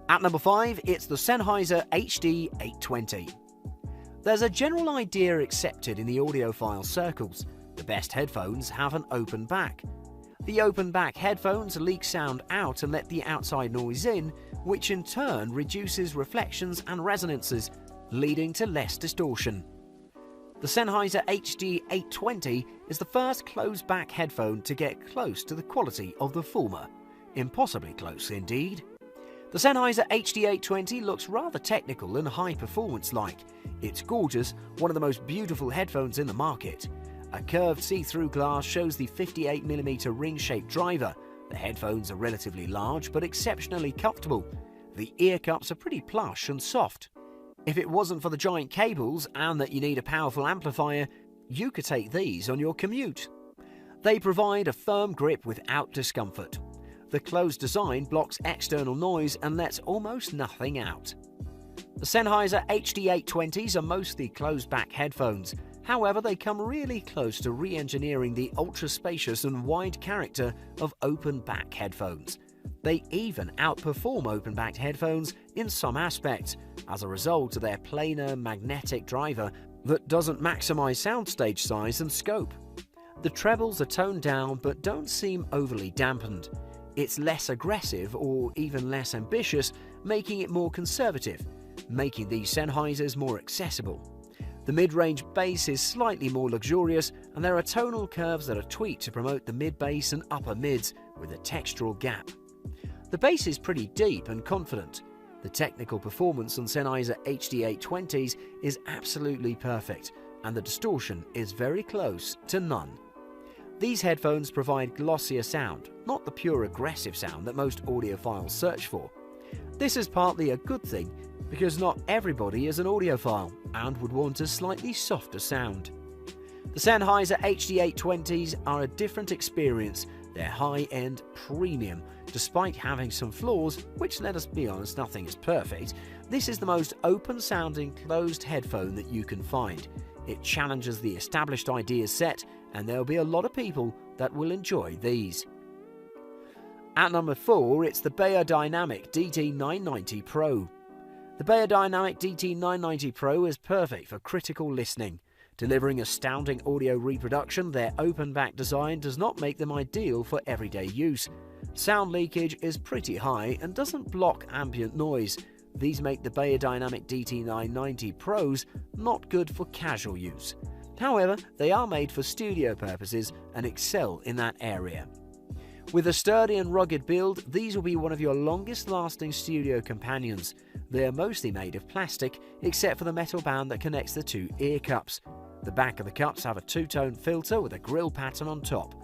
At number 5, it's the Sennheiser HD820. There's a general idea accepted in the audiophile circles: the best headphones have an open back. The open back headphones leak sound out and let the outside noise in, which in turn reduces reflections and resonances, leading to less distortion. The Sennheiser HD820 is the first closed-back headphone to get close to the quality of the former. Impossibly close indeed. The Sennheiser HD820 looks rather technical and high-performance-like. It's gorgeous, one of the most beautiful headphones in the market. A curved see-through glass shows the 58mm ring-shaped driver. The headphones are relatively large but exceptionally comfortable. The ear cups are pretty plush and soft. If it wasn't for the giant cables and that you need a powerful amplifier, you could take these on your commute. They provide a firm grip without discomfort. The closed design blocks external noise and lets almost nothing out. The Sennheiser HD820s are mostly closed-back headphones. However, they come really close to re-engineering the ultra-spacious and wide character of open-back headphones. They even outperform open-backed headphones in some aspects, as a result of their planar magnetic driver that doesn't maximize soundstage size and scope. The trebles are toned down but don't seem overly dampened. It's less aggressive or even less ambitious, making it more conservative, making these Sennheisers more accessible. The mid-range bass is slightly more luxurious, and there are tonal curves that are tweaked to promote the mid-bass and upper mids with a textural gap. The bass is pretty deep and confident. The technical performance on Sennheiser HD820s is absolutely perfect, and the distortion is very close to none. These headphones provide glossier sound, not the pure aggressive sound that most audiophiles search for. This is partly a good thing, because not everybody is an audiophile and would want a slightly softer sound. The Sennheiser HD820s are a different experience. They're high-end, premium. Despite having some flaws, which, let us be honest, nothing is perfect, this is the most open-sounding closed headphone that you can find. It challenges the established ideas set, and there'll be a lot of people that will enjoy these. At number 4, it's the Beyerdynamic DT990 Pro. The Beyerdynamic DT990 Pro is perfect for critical listening. Delivering astounding audio reproduction, their open-back design does not make them ideal for everyday use. Sound leakage is pretty high and doesn't block ambient noise. These make the Beyerdynamic DT990 Pros not good for casual use. However, they are made for studio purposes and excel in that area. With a sturdy and rugged build, these will be one of your longest-lasting studio companions. They are mostly made of plastic, except for the metal band that connects the two ear cups. The back of the cups have a two-tone filter with a grill pattern on top.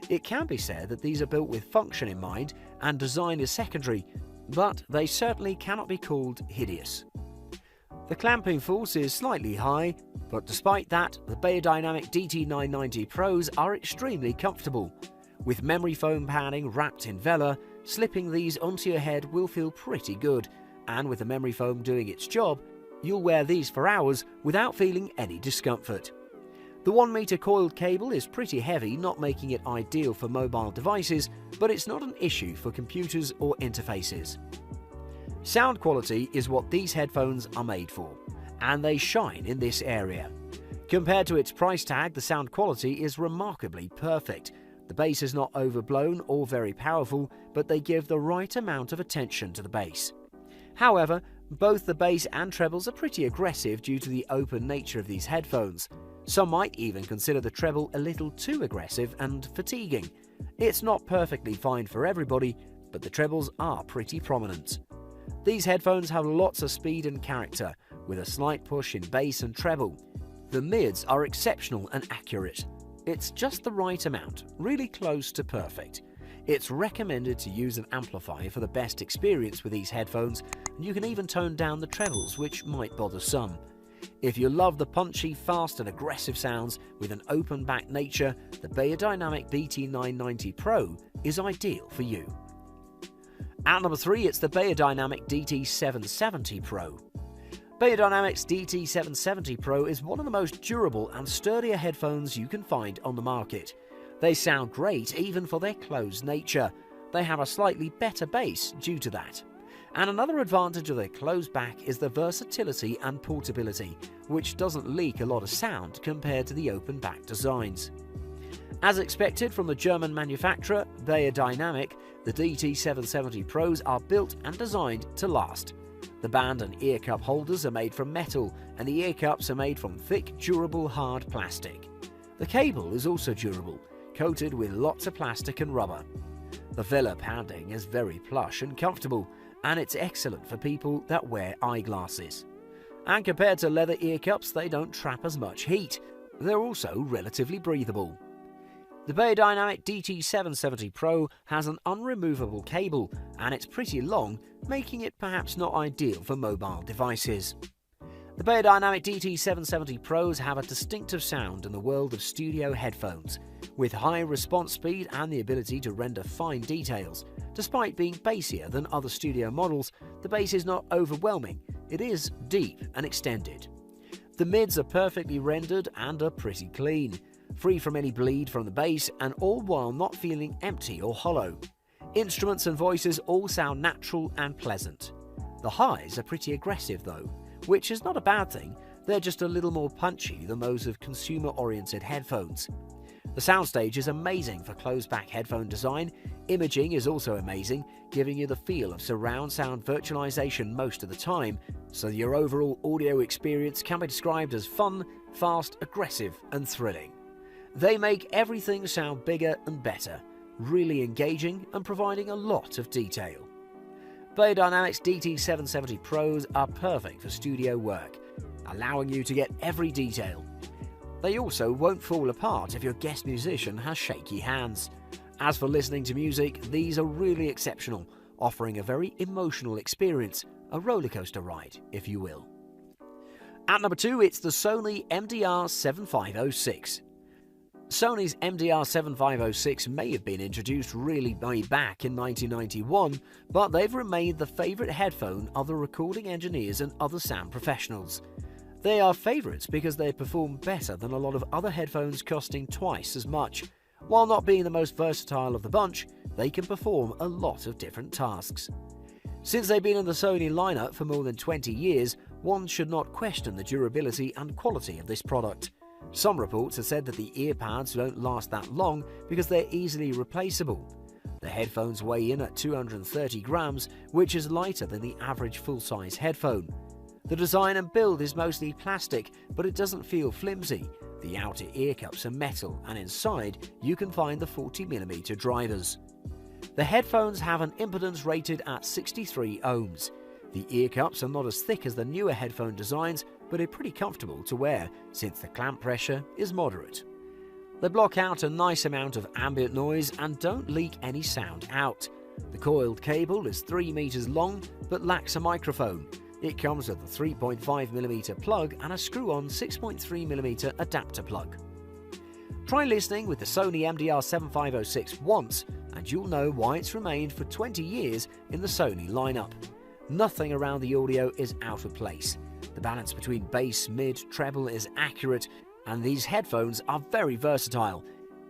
It can be said that these are built with function in mind and design is secondary, but they certainly cannot be called hideous. The clamping force is slightly high, but despite that, the Beyerdynamic DT990 Pros are extremely comfortable. With memory foam padding wrapped in Vela, slipping these onto your head will feel pretty good, and with the memory foam doing its job, you'll wear these for hours without feeling any discomfort. The 1 meter coiled cable is pretty heavy, not making it ideal for mobile devices, but it's not an issue for computers or interfaces. Sound quality is what these headphones are made for, and they shine in this area. Compared to its price tag, the sound quality is remarkably perfect. The bass is not overblown or very powerful, but they give the right amount of attention to the bass. However, both the bass and trebles are pretty aggressive due to the open nature of these headphones. Some might even consider the treble a little too aggressive and fatiguing. It's not perfectly fine for everybody, but the trebles are pretty prominent. These headphones have lots of speed and character, with a slight push in bass and treble. The mids are exceptional and accurate. It's just the right amount, really close to perfect. It's recommended to use an amplifier for the best experience with these headphones, and you can even tone down the trebles, which might bother some. If you love the punchy, fast and aggressive sounds with an open-back nature, the Beyerdynamic DT990 Pro is ideal for you. At number 3, it's the Beyerdynamic DT770 Pro. Beyerdynamic's DT770 Pro is one of the most durable and sturdier headphones you can find on the market. They sound great even for their closed nature. They have a slightly better bass due to that. And another advantage of their closed back is the versatility and portability, which doesn't leak a lot of sound compared to the open back designs. As expected from the German manufacturer Beyerdynamic, the DT770 Pros are built and designed to last. The band and ear cup holders are made from metal, and the ear cups are made from thick, durable, hard plastic. The cable is also durable, coated with lots of plastic and rubber. The Villa padding is very plush and comfortable, and it's excellent for people that wear eyeglasses. And compared to leather ear cups, they don't trap as much heat. They're also relatively breathable. The Beyerdynamic DT770 Pro has an unremovable cable, and it's pretty long, making it perhaps not ideal for mobile devices. The Beyerdynamic DT770 Pros have a distinctive sound in the world of studio headphones, with high response speed and the ability to render fine details. Despite being bassier than other studio models, the bass is not overwhelming, it is deep and extended. The mids are perfectly rendered and are pretty clean, free from any bleed from the bass, and all while not feeling empty or hollow. Instruments and voices all sound natural and pleasant. The highs are pretty aggressive though, which is not a bad thing, they're just a little more punchy than those of consumer-oriented headphones. The soundstage is amazing for closed-back headphone design. Imaging is also amazing, giving you the feel of surround sound virtualization most of the time, so your overall audio experience can be described as fun, fast, aggressive, and thrilling. They make everything sound bigger and better, really engaging and providing a lot of detail. Beyerdynamic's DT770 Pros are perfect for studio work, allowing you to get every detail. They also won't fall apart if your guest musician has shaky hands. As for listening to music, these are really exceptional, offering a very emotional experience, a rollercoaster ride, if you will. At number 2, it's the Sony MDR7506. Sony's MDR7506 may have been introduced really way back in 1991, but they've remained the favourite headphone of the recording engineers and other sound professionals. They are favourites because they perform better than a lot of other headphones costing twice as much. While not being the most versatile of the bunch, they can perform a lot of different tasks. Since they've been in the Sony lineup for more than 20 years, one should not question the durability and quality of this product. Some reports have said that the ear pads don't last that long because they're easily replaceable. The headphones weigh in at 230 grams, which is lighter than the average full-size headphone. The design and build is mostly plastic, but it doesn't feel flimsy. The outer ear cups are metal, and inside you can find the 40mm drivers. The headphones have an impedance rated at 63 ohms. The ear cups are not as thick as the newer headphone designs, but are pretty comfortable to wear since the clamp pressure is moderate. They block out a nice amount of ambient noise and don't leak any sound out. The coiled cable is 3 meters long but lacks a microphone. It comes with a 3.5mm plug and a screw-on 6.3mm adapter plug. Try listening with the Sony MDR7506 once and you'll know why it's remained for 20 years in the Sony lineup. Nothing around the audio is out of place. The balance between bass, mid, treble is accurate, and these headphones are very versatile.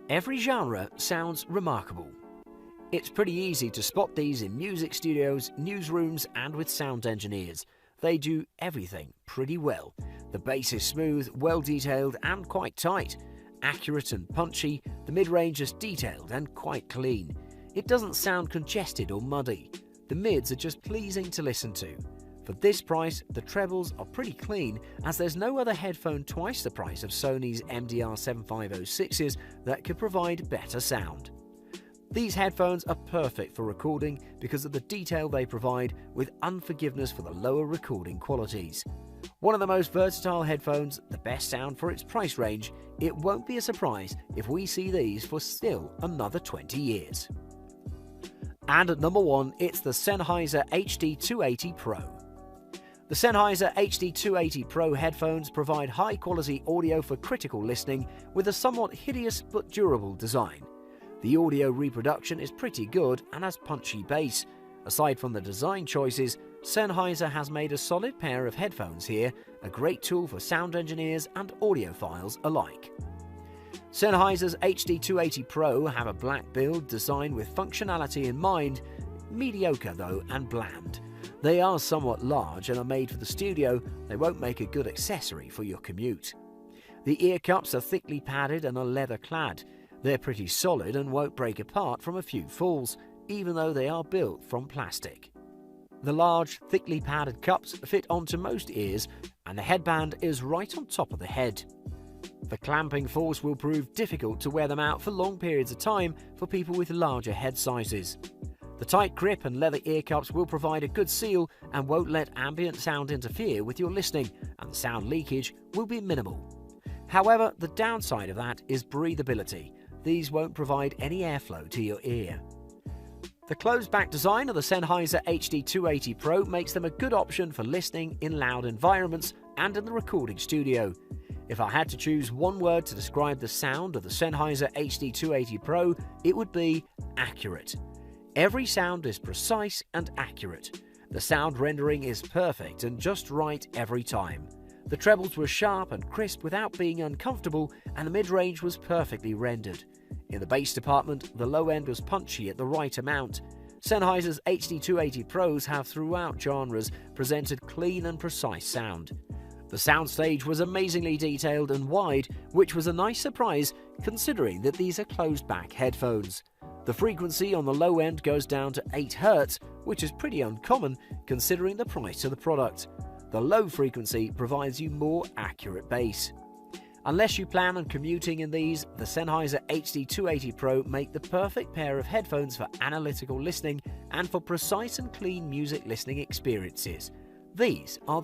Every genre sounds remarkable. It's pretty easy to spot these in music studios, newsrooms, and with sound engineers. They do everything pretty well. The bass is smooth, well detailed, and quite tight. Accurate and punchy, the mid-range is detailed and quite clean. It doesn't sound congested or muddy. The mids are just pleasing to listen to. For this price, the trebles are pretty clean, as there's no other headphone twice the price of Sony's MDR7506s that could provide better sound. These headphones are perfect for recording because of the detail they provide, with unforgiveness for the lower recording qualities. One of the most versatile headphones, the best sound for its price range, it won't be a surprise if we see these for still another 20 years. And at number 1, it's the Sennheiser HD280 Pro. The Sennheiser HD280 Pro headphones provide high-quality audio for critical listening with a somewhat hideous but durable design. The audio reproduction is pretty good and has punchy bass. Aside from the design choices, Sennheiser has made a solid pair of headphones here, a great tool for sound engineers and audiophiles alike. Sennheiser's HD280 Pro have a black build designed with functionality in mind, mediocre though and bland. They are somewhat large and are made for the studio. They won't make a good accessory for your commute. The ear cups are thickly padded and are leather clad. They're pretty solid and won't break apart from a few falls, even though they are built from plastic. The large, thickly padded cups fit onto most ears, and the headband is right on top of the head. The clamping force will prove difficult to wear them out for long periods of time for people with larger head sizes. The tight grip and leather ear cups will provide a good seal and won't let ambient sound interfere with your listening, and the sound leakage will be minimal. However, the downside of that is breathability. These won't provide any airflow to your ear. The closed-back design of the Sennheiser HD280 Pro makes them a good option for listening in loud environments and in the recording studio. If I had to choose one word to describe the sound of the Sennheiser HD280 Pro, it would be accurate. Every sound is precise and accurate. The sound rendering is perfect and just right every time. The trebles were sharp and crisp without being uncomfortable, and the mid-range was perfectly rendered. In the bass department, the low end was punchy at the right amount. Sennheiser's HD280 Pros have throughout genres presented clean and precise sound. The soundstage was amazingly detailed and wide, which was a nice surprise considering that these are closed-back headphones. The frequency on the low end goes down to 8 Hz, which is pretty uncommon considering the price of the product. The low frequency provides you more accurate bass. Unless you plan on commuting in these, the Sennheiser HD280 Pro make the perfect pair of headphones for analytical listening and for precise and clean music listening experiences. These are